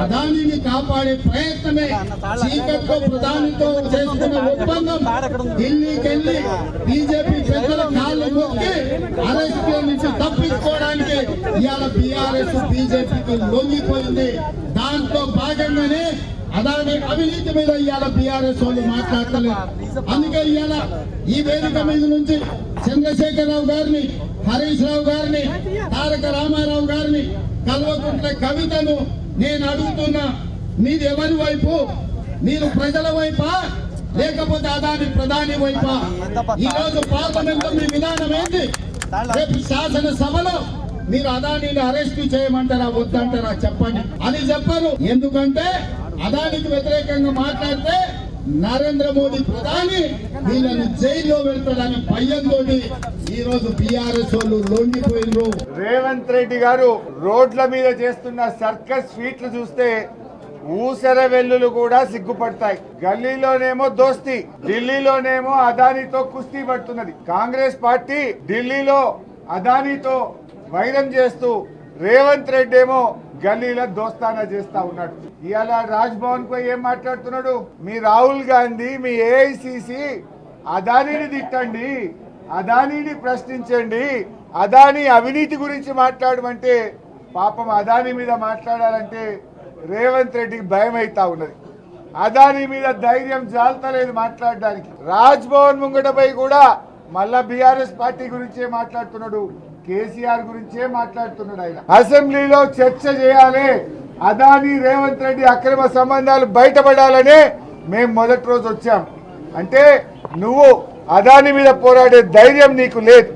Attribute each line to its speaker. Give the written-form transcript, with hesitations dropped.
Speaker 1: అదానిని కాపాడే ప్రయత్నమే చీకట్లో ప్రధానితో చేసుకున్న ఒప్పందం. ఢిల్లీకి వెళ్లి బీజేపీ పెద్దల కాళ్ళు మొక్కి అరెస్టుల నుంచి తప్పించుకోవడానికి ఇవాళ బీఆర్ఎస్ బీజేపీకి లొంగిపోయింది. దాంట్లో భాగంగానే అదాని అవినీతి మీద ఇవాళ బీఆర్ఎస్ వాళ్ళు మాట్లాడతలేదు. అందుకే ఇవాళ ఈ వేదిక మీద నుంచి చంద్రశేఖరరావు గారిని, హరీష్ రావు గారిని, తారక రామారావు గారిని, కల్వకుంట్ల కవితను నేను అడుగుతున్నా, మీది ఎవరి వైపు? మీరు ప్రజల వైపా లేకపోతే అదాని ప్రధాని వైపా? ఈ రోజు పార్లమెంట్ లో మీ విధానం ఏంటి? రేపు శాసనసభలో మీరు అదానిని అరెస్ట్ చేయమంటారా వద్దంటారా చెప్పండి. అది చెప్పరు. ఎందుకంటే అదానికి వ్యతిరేకంగా మాట్లాడితే నరేంద్ర మోడీ ప్రధాని వీళ్ళని జైల్లో పెడతాడని భయంతో ఈ రోజు బీఆర్ఎస్ వాళ్ళు లొంగిపోయినరు.
Speaker 2: రేవంత్ రెడ్డి గారు రోడ్ల మీద చేస్తున్న సర్కస్ ఫీట్లు చూస్తే ఊసర వెల్లులు కూడా సిగ్గుపడతాయి. గల్లీలోనేమో దోస్తి, ఢిల్లీలోనేమో అదానితో కుస్తీ పడుతున్నది. కాంగ్రెస్ పార్టీ ఢిల్లీలో అదానితో వైరం చేస్తూ రేవంత్ రెడ్డి ఏమో గల్లీలో దోస్తానా చేస్తా ఉన్నాడు. ఇవాళ రాజ్ భవన్ కు ఏం మాట్లాడుతున్నాడు? మీ రాహుల్ గాంధీ, మీ ఏఐసిసి అదానిని తిట్టండి, అదానిని ప్రశ్నించండి, అదాని అవినీతి గురించి మాట్లాడమంటే పాపం అదాని మీద మాట్లాడాలంటే రేవంత్ రెడ్డికి భయం అవుతా ఉన్నది. అదాని మీద ధైర్యం జాలతలేదు మాట్లాడడానికి. రాజ్ భవన్ ముంగటపై కూడా మళ్ళా బీఆర్ఎస్ పార్టీ గురించే మాట్లాడుతున్నాడు, కేసీఆర్ గురించే మాట్లాడుతున్నాడు. ఆయన అసెంబ్లీలో చర్చ చేయాలి, అదాని రేవంత్ రెడ్డి అక్రమ సంబంధాలు బయటపడాలనే మేము మొదటి రోజు వచ్చాం. అంటే నువ్వు అదాని మీద పోరాడే ధైర్యం నీకు లేదు.